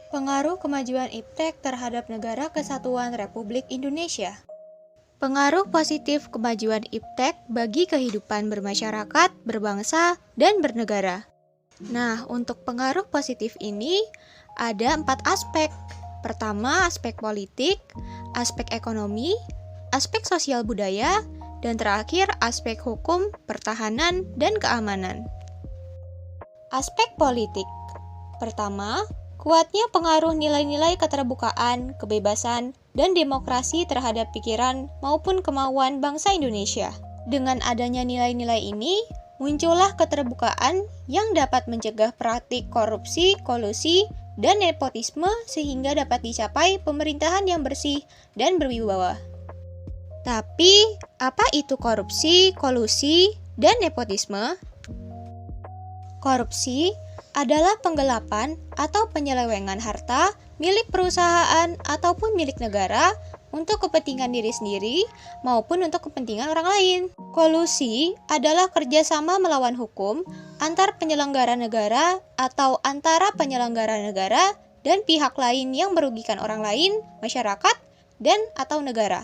Pengaruh kemajuan iptek terhadap Negara Kesatuan Republik Indonesia. Pengaruh positif kemajuan iptek bagi kehidupan bermasyarakat, berbangsa, dan bernegara. Nah, untuk pengaruh positif ini ada 4 aspek. Pertama, aspek politik, aspek ekonomi, aspek sosial budaya, dan terakhir aspek hukum, pertahanan, dan keamanan. Aspek politik. Pertama, kuatnya pengaruh nilai-nilai keterbukaan, kebebasan, dan demokrasi terhadap pikiran maupun kemauan bangsa Indonesia. Dengan adanya nilai-nilai ini, muncullah keterbukaan yang dapat mencegah praktik korupsi, kolusi, dan nepotisme sehingga dapat dicapai pemerintahan yang bersih dan berwibawa. Tapi, apa itu korupsi, kolusi, dan nepotisme? Korupsi adalah penggelapan atau penyelewengan harta milik perusahaan ataupun milik negara untuk kepentingan diri sendiri maupun untuk kepentingan orang lain. Kolusi adalah kerjasama melawan hukum antar penyelenggara negara atau antara penyelenggara negara dan pihak lain yang merugikan orang lain, masyarakat, dan atau negara.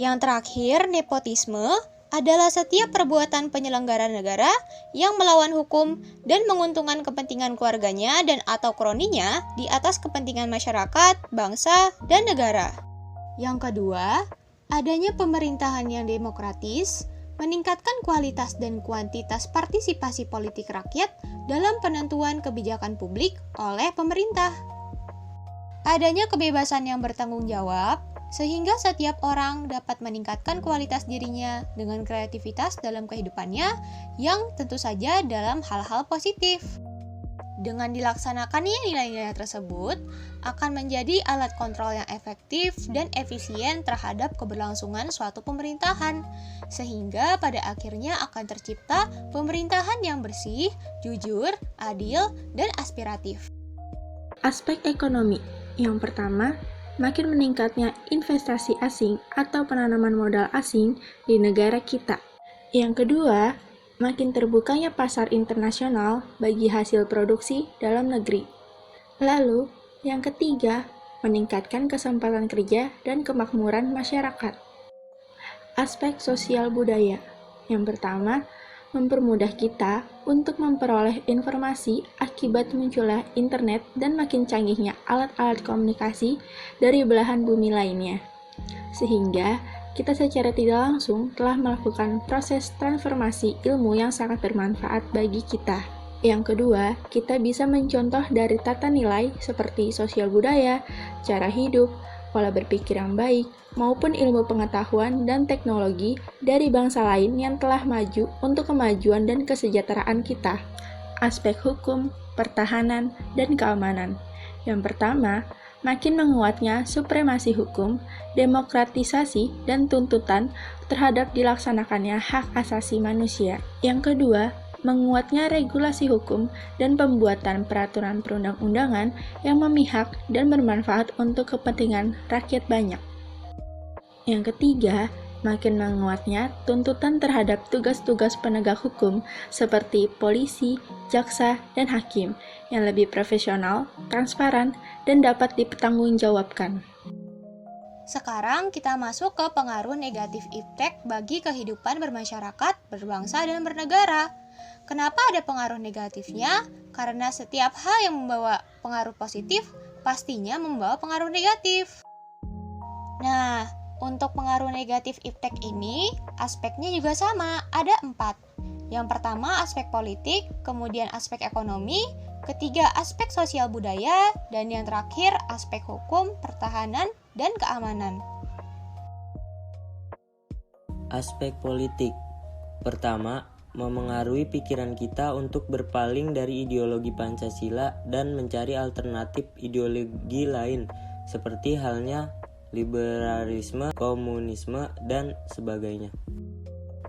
Yang terakhir, nepotisme adalah setiap perbuatan penyelenggara negara yang melawan hukum dan menguntungkan kepentingan keluarganya dan atau kroninya di atas kepentingan masyarakat, bangsa, dan negara. Yang kedua, adanya pemerintahan yang demokratis meningkatkan kualitas dan kuantitas partisipasi politik rakyat dalam penentuan kebijakan publik oleh pemerintah. Adanya kebebasan yang bertanggung jawab sehingga setiap orang dapat meningkatkan kualitas dirinya dengan kreativitas dalam kehidupannya yang tentu saja dalam hal-hal positif. Dengan dilaksanakannya nilai-nilai tersebut akan menjadi alat kontrol yang efektif dan efisien terhadap keberlangsungan suatu pemerintahan, sehingga pada akhirnya akan tercipta pemerintahan yang bersih, jujur, adil, dan aspiratif. Aspek ekonomi. Yang pertama, makin meningkatnya investasi asing atau penanaman modal asing di negara kita. Yang kedua, makin terbukanya pasar internasional bagi hasil produksi dalam negeri. Lalu, yang ketiga, meningkatkan kesempatan kerja dan kemakmuran masyarakat. Aspek sosial budaya. Yang pertama, mempermudah kita untuk memperoleh informasi akibat munculnya internet dan makin canggihnya alat-alat komunikasi dari belahan bumi lainnya. Sehingga kita secara tidak langsung telah melakukan proses transformasi ilmu yang sangat bermanfaat bagi kita. Yang kedua, kita bisa mencontoh dari tata nilai seperti sosial budaya, cara hidup, pola berpikir yang baik, maupun ilmu pengetahuan dan teknologi dari bangsa lain yang telah maju untuk kemajuan dan kesejahteraan kita. Aspek hukum, pertahanan, dan keamanan. Yang pertama, makin menguatnya supremasi hukum, demokratisasi, dan tuntutan terhadap dilaksanakannya hak asasi manusia. Yang kedua, menguatnya regulasi hukum dan pembuatan peraturan perundang-undangan yang memihak dan bermanfaat untuk kepentingan rakyat banyak. Yang ketiga, makin menguatnya tuntutan terhadap tugas-tugas penegak hukum seperti polisi, jaksa, dan hakim yang lebih profesional, transparan, dan dapat dipertanggungjawabkan. Sekarang kita masuk ke pengaruh negatif iptek bagi kehidupan bermasyarakat, berbangsa, dan bernegara. Kenapa ada pengaruh negatifnya? Karena setiap hal yang membawa pengaruh positif pastinya membawa pengaruh negatif. Nah, untuk pengaruh negatif iptek ini, aspeknya juga sama, ada 4. Yang pertama aspek politik, kemudian aspek ekonomi, ketiga aspek sosial budaya, dan yang terakhir aspek hukum, pertahanan, dan keamanan. Aspek politik. Pertama, memengaruhi pikiran kita untuk berpaling dari ideologi Pancasila dan mencari alternatif ideologi lain, seperti halnya liberalisme, komunisme, dan sebagainya.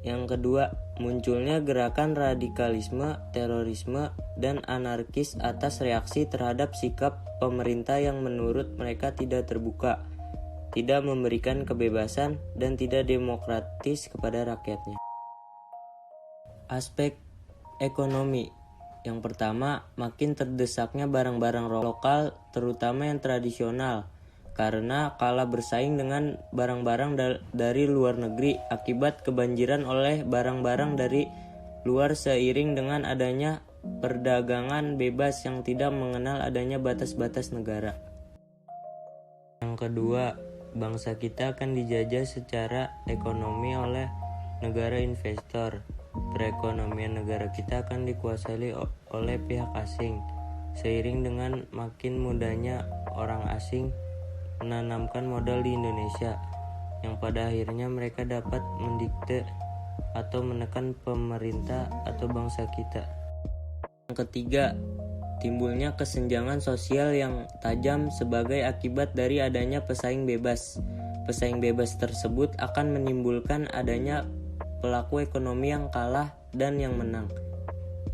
Yang kedua, munculnya gerakan radikalisme, terorisme, dan anarkis atas reaksi terhadap sikap pemerintah yang menurut mereka tidak terbuka, tidak memberikan kebebasan, dan tidak demokratis kepada rakyatnya. Aspek ekonomi. Yang pertama, makin terdesaknya barang-barang lokal, terutama yang tradisional, karena kalah bersaing dengan barang-barang dari luar negeri akibat kebanjiran oleh barang-barang dari luar seiring dengan adanya perdagangan bebas yang tidak mengenal adanya batas-batas negara. Yang kedua, bangsa kita akan dijajah secara ekonomi oleh negara investor. Perekonomian negara kita akan dikuasai oleh pihak asing, seiring dengan makin mudahnya orang asing menanamkan modal di Indonesia, yang pada akhirnya mereka dapat mendikte atau menekan pemerintah atau bangsa kita. Yang ketiga, timbulnya kesenjangan sosial yang tajam sebagai akibat dari adanya pesaing bebas. Pesaing bebas tersebut akan menimbulkan adanya pelaku ekonomi yang kalah dan yang menang.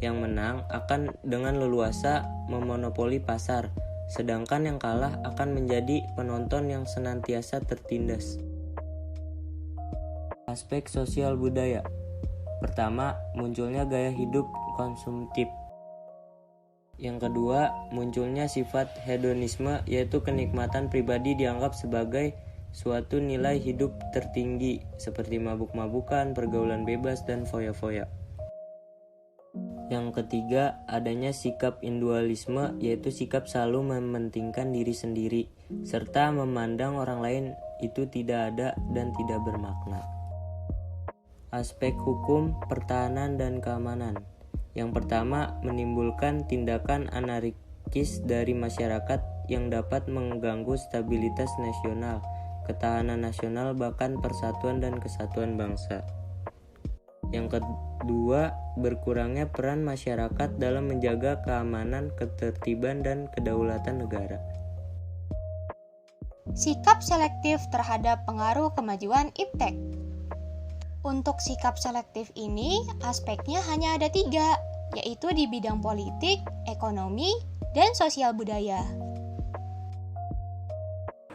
Yang menang akan dengan leluasa memonopoli pasar, sedangkan yang kalah akan menjadi penonton yang senantiasa tertindas. Aspek sosial budaya. Pertama, munculnya gaya hidup konsumtif. Yang kedua, munculnya sifat hedonisme, yaitu kenikmatan pribadi dianggap sebagai suatu nilai hidup tertinggi, seperti mabuk-mabukan, pergaulan bebas, dan foya-foya. Yang ketiga, adanya sikap individualisme, yaitu sikap selalu mementingkan diri sendiri, serta memandang orang lain itu tidak ada dan tidak bermakna. Aspek hukum, pertahanan, dan keamanan. Yang pertama, menimbulkan tindakan anarkis dari masyarakat yang dapat mengganggu stabilitas nasional, ketahanan nasional, bahkan persatuan dan kesatuan bangsa. Yang kedua, berkurangnya peran masyarakat dalam menjaga keamanan, ketertiban, dan kedaulatan negara. Sikap selektif terhadap pengaruh kemajuan iptek. Untuk sikap selektif ini, aspeknya hanya ada 3, yaitu di bidang politik, ekonomi, dan sosial budaya.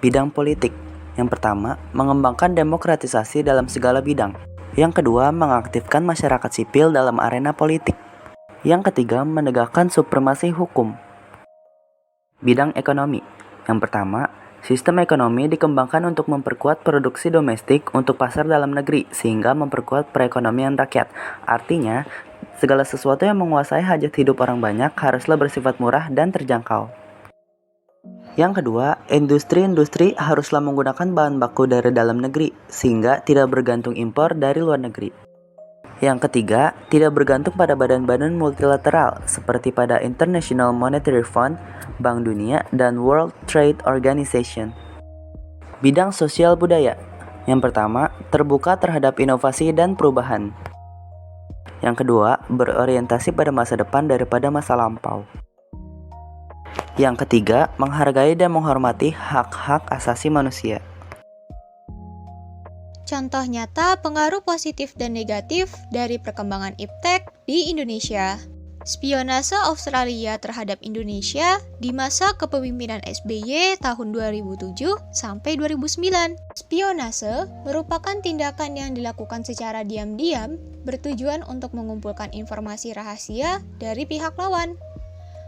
Bidang politik. Yang pertama, mengembangkan demokratisasi dalam segala bidang. Yang kedua, mengaktifkan masyarakat sipil dalam arena politik. Yang ketiga, menegakkan supremasi hukum. Bidang ekonomi. Yang pertama, sistem ekonomi dikembangkan untuk memperkuat produksi domestik untuk pasar dalam negeri, sehingga memperkuat perekonomian rakyat. Artinya, segala sesuatu yang menguasai hajat hidup orang banyak haruslah bersifat murah dan terjangkau. Yang kedua, industri-industri haruslah menggunakan bahan baku dari dalam negeri, sehingga tidak bergantung impor dari luar negeri. Yang ketiga, tidak bergantung pada badan-badan multilateral, seperti pada International Monetary Fund, Bank Dunia, dan World Trade Organization. Bidang sosial budaya. Yang pertama, terbuka terhadap inovasi dan perubahan. Yang kedua, berorientasi pada masa depan daripada masa lampau. Yang ketiga, menghargai dan menghormati hak-hak asasi manusia. Contoh nyata pengaruh positif dan negatif dari perkembangan iptek di Indonesia. Spionase Australia terhadap Indonesia di masa kepemimpinan SBY tahun 2007 sampai 2009. Spionase merupakan tindakan yang dilakukan secara diam-diam bertujuan untuk mengumpulkan informasi rahasia dari pihak lawan.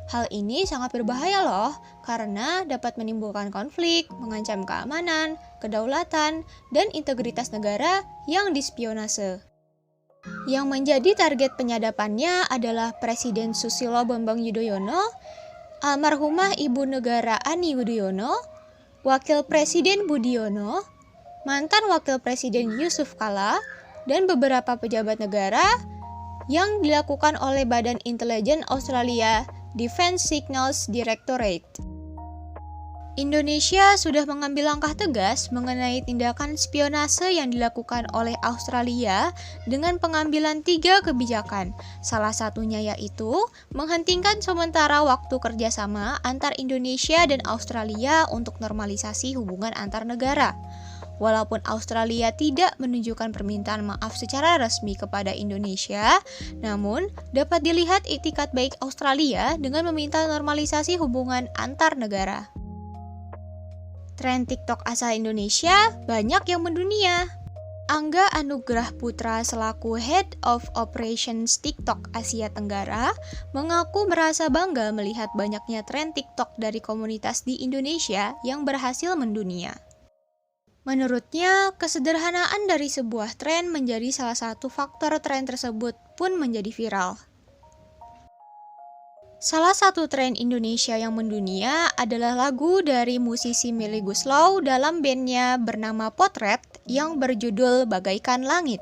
Hal ini sangat berbahaya loh, karena dapat menimbulkan konflik, mengancam keamanan, kedaulatan, dan integritas negara yang dispionase. Yang menjadi target penyadapannya adalah Presiden Susilo Bambang Yudhoyono, almarhumah Ibu Negara Ani Yudhoyono, Wakil Presiden Budiono, mantan Wakil Presiden Yusuf Kala, dan beberapa pejabat negara yang dilakukan oleh Badan Intelijen Australia Defense Signals Directorate. Indonesia sudah mengambil langkah tegas mengenai tindakan spionase yang dilakukan oleh Australia dengan pengambilan 3 kebijakan. Salah satunya yaitu menghentikan sementara waktu kerjasama antar Indonesia dan Australia untuk normalisasi hubungan antar negara. Walaupun Australia tidak menunjukkan permintaan maaf secara resmi kepada Indonesia, namun dapat dilihat itikat baik Australia dengan meminta normalisasi hubungan antar negara. Tren TikTok asal Indonesia banyak yang mendunia. Angga Anugrah Putra selaku Head of Operations TikTok Asia Tenggara mengaku merasa bangga melihat banyaknya tren TikTok dari komunitas di Indonesia yang berhasil mendunia. Menurutnya, kesederhanaan dari sebuah tren menjadi salah satu faktor tren tersebut pun menjadi viral. Salah satu tren Indonesia yang mendunia adalah lagu dari musisi Melly Goeslaw dalam bandnya bernama Potret yang berjudul Bagaikan Langit.